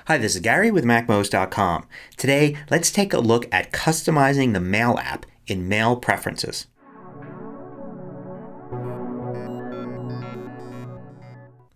Hi, this is Gary with MacMost.com. Today, let's take a look at customizing the Mail app in Mail Preferences.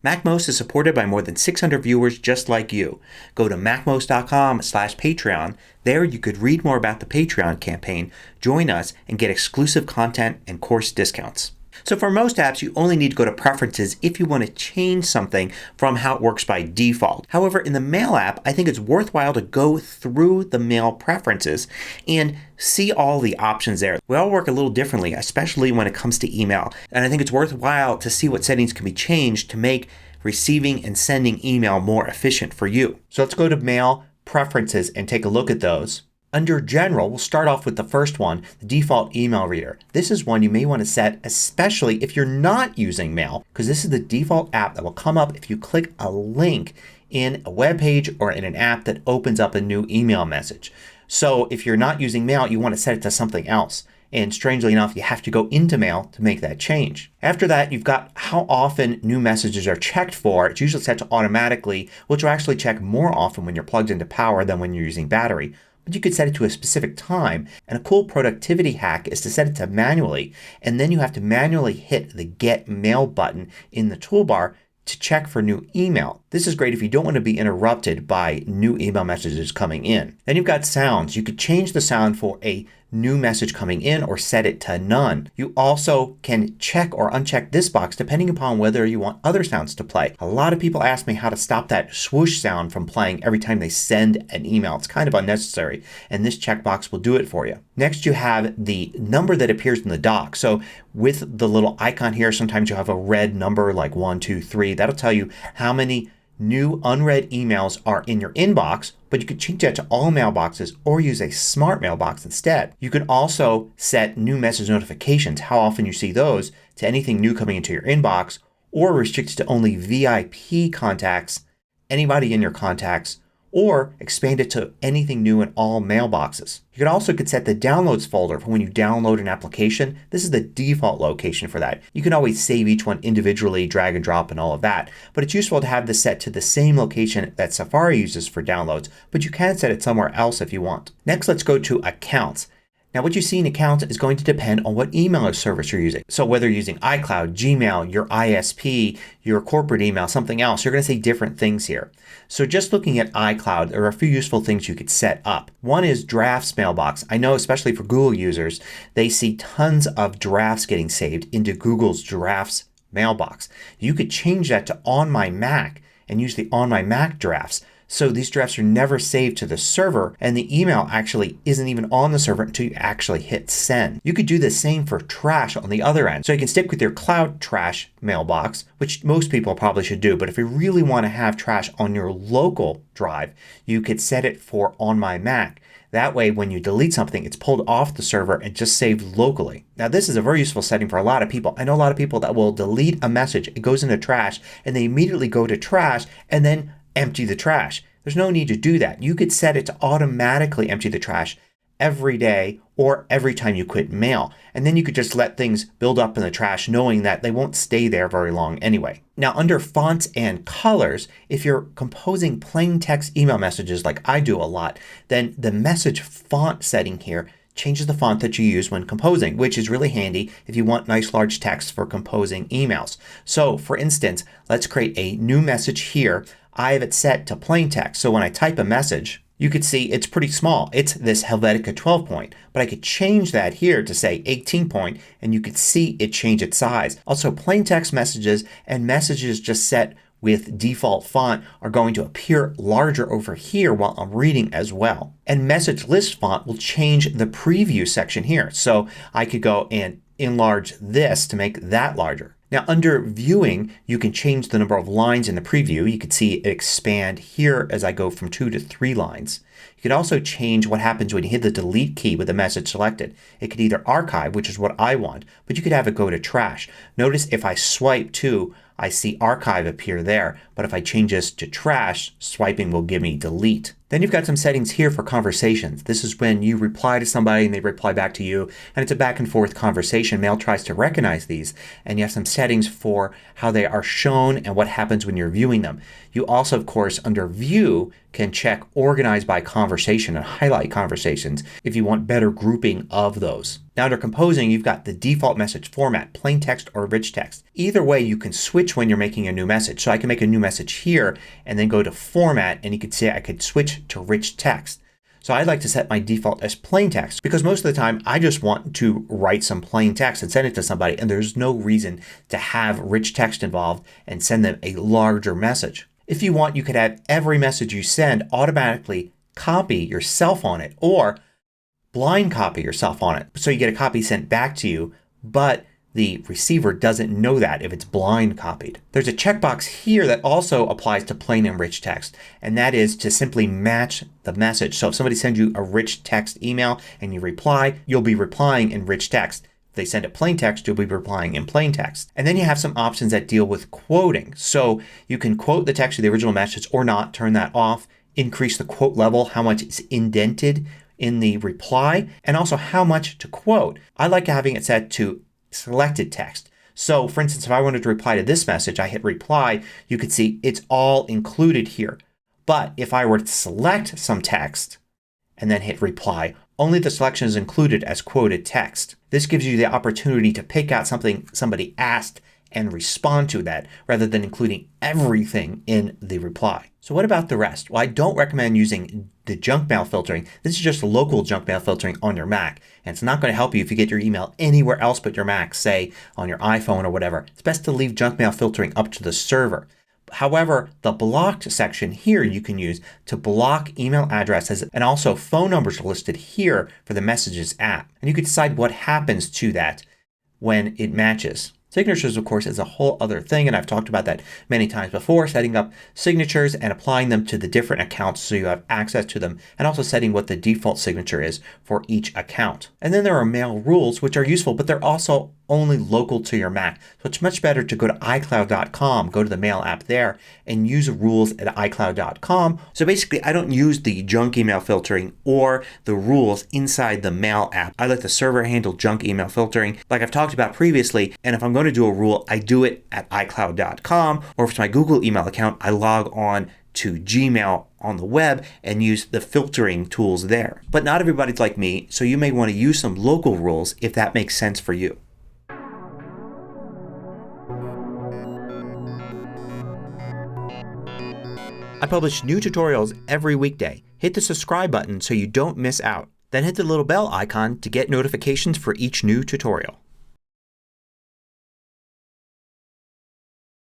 MacMost is supported by more than 600 viewers just like you. Go to MacMost.com/Patreon. There you could read more about the Patreon campaign, join us, and get exclusive content and course discounts. So for most apps you only need to go to Preferences if you want to change something from how it works by default. However, in the Mail app I think it's worthwhile to go through the Mail Preferences and see all the options there. We all work a little differently, especially when it comes to email. And I think it's worthwhile to see what settings can be changed to make receiving and sending email more efficient for you. So let's go to Mail Preferences and take a look at those. Under General, we'll start off with the first one, the default email reader. This is one you may want to set especially if you're not using Mail, because this is the default app that will come up if you click a link in a web page or in an app that opens up a new email message. So if you're not using Mail you want to set it to something else. And strangely enough you have to go into Mail to make that change. After that you've got how often new messages are checked for. It's usually set to automatically, which will actually check more often when you're plugged into power than when you're using battery. But you could set it to a specific time, and a cool productivity hack is to set it to manually, and then you have to manually hit the Get Mail button in the toolbar to check for new email. This is great if you don't want to be interrupted by new email messages coming in. Then you've got sounds. You could change the sound for a new message coming in or set it to none. You also can check or uncheck this box depending upon whether you want other sounds to play. A lot of people ask me how to stop that swoosh sound from playing every time they send an email. It's kind of unnecessary and this checkbox will do it for you. Next you have the number that appears in the dock. So with the little icon here sometimes you have a red number like 1, 2, 3. That'll tell you how many new unread emails are in your inbox, but you could change that to all mailboxes or use a smart mailbox instead. You can also set new message notifications, how often you see those, to anything new coming into your inbox, or restrict it to only VIP contacts, anybody in your contacts, or expand it to anything new in all mailboxes. You could set the downloads folder for when you download an application. This is the default location for that. You can always save each one individually, drag and drop and all of that. But it's useful to have this set to the same location that Safari uses for downloads. But you can set it somewhere else if you want. Next let's go to Accounts. Now what you see in Accounts is going to depend on what email service you're using. So whether you're using iCloud, Gmail, your ISP, your corporate email, something else, you're going to see different things here. So just looking at iCloud there are a few useful things you could set up. One is Drafts Mailbox. I know especially for Google users they see tons of drafts getting saved into Google's Drafts Mailbox. You could change that to On My Mac and use the On My Mac drafts. So these drafts are never saved to the server and the email actually isn't even on the server until you actually hit send. You could do the same for trash on the other end. So you can stick with your cloud trash mailbox, which most people probably should do. But if you really want to have trash on your local drive you could set it for On My Mac. That way when you delete something it's pulled off the server and just saved locally. Now this is a very useful setting for a lot of people. I know a lot of people that will delete a message, it goes into trash, and they immediately go to trash and then empty the trash. There's no need to do that. You could set it to automatically empty the trash every day or every time you quit mail. And then you could just let things build up in the trash knowing that they won't stay there very long anyway. Now under fonts and colors, if you're composing plain text email messages like I do a lot, then the message font setting here changes the font that you use when composing, which is really handy if you want nice large text for composing emails. So for instance, let's create a new message here. I have it set to plain text. So when I type a message you could see it's pretty small. It's this Helvetica 12 point. But I could change that here to say 18 point and you could see it change its size. Also plain text messages and messages just set with default font are going to appear larger over here while I'm reading as well. And message list font will change the preview section here. So I could go and enlarge this to make that larger. Now under viewing you can change the number of lines in the preview. You can see it expand here as I go from 2 to 3 lines. You can also change what happens when you hit the delete key with the message selected. It could either archive, which is what I want, but you could have it go to trash. Notice if I swipe to I see archive appear there, but if I change this to trash, swiping will give me delete. Then you've got some settings here for conversations. This is when you reply to somebody and they reply back to you and it's a back and forth conversation. Mail tries to recognize these and you have some settings for how they are shown and what happens when you're viewing them. You also, of course, under View can check Organize by Conversation and highlight conversations if you want better grouping of those. Now under Composing you've got the default message format, plain text or rich text. Either way you can switch when you're making a new message. So I can make a new message here and then go to Format and you could see I could switch to rich text. So I'd like to set my default as plain text because most of the time I just want to write some plain text and send it to somebody and there's no reason to have rich text involved and send them a larger message. If you want you could have every message you send automatically copy yourself on it or blind copy yourself on it. So you get a copy sent back to you but the receiver doesn't know that if it's blind copied. There's a checkbox here that also applies to plain and rich text and that is to simply match the message. So if somebody sends you a rich text email and you reply, you'll be replying in rich text. If they send it plain text, you'll be replying in plain text. And then you have some options that deal with quoting. So you can quote the text of the original message or not, turn that off, increase the quote level, how much is indented in the reply, and also how much to quote. I like having it set to selected text. So for instance if I wanted to reply to this message I hit reply, you could see it's all included here. But if I were to select some text and then hit reply, only the selection is included as quoted text. This gives you the opportunity to pick out something somebody asked and respond to that rather than including everything in the reply. So what about the rest? Well, I don't recommend using the junk mail filtering. This is just local junk mail filtering on your Mac. And it's not going to help you if you get your email anywhere else but your Mac, say on your iPhone or whatever. It's best to leave junk mail filtering up to the server. However, the blocked section here you can use to block email addresses and also phone numbers are listed here for the Messages app. And you can decide what happens to that when it matches. Signatures, of course, is a whole other thing and I've talked about that many times before. Setting up signatures and applying them to the different accounts so you have access to them and also setting what the default signature is for each account. And then there are mail rules which are useful but they're also only local to your Mac. So it's much better to go to iCloud.com, go to the Mail app there and use rules at iCloud.com. So basically I don't use the junk email filtering or the rules inside the Mail app. I let the server handle junk email filtering like I've talked about previously, and if I'm going to do a rule I do it at iCloud.com, or if it's my Google email account I log on to Gmail on the web and use the filtering tools there. But not everybody's like me, so you may want to use some local rules if that makes sense for you. I publish new tutorials every weekday. Hit the subscribe button so you don't miss out. Then hit the little bell icon to get notifications for each new tutorial.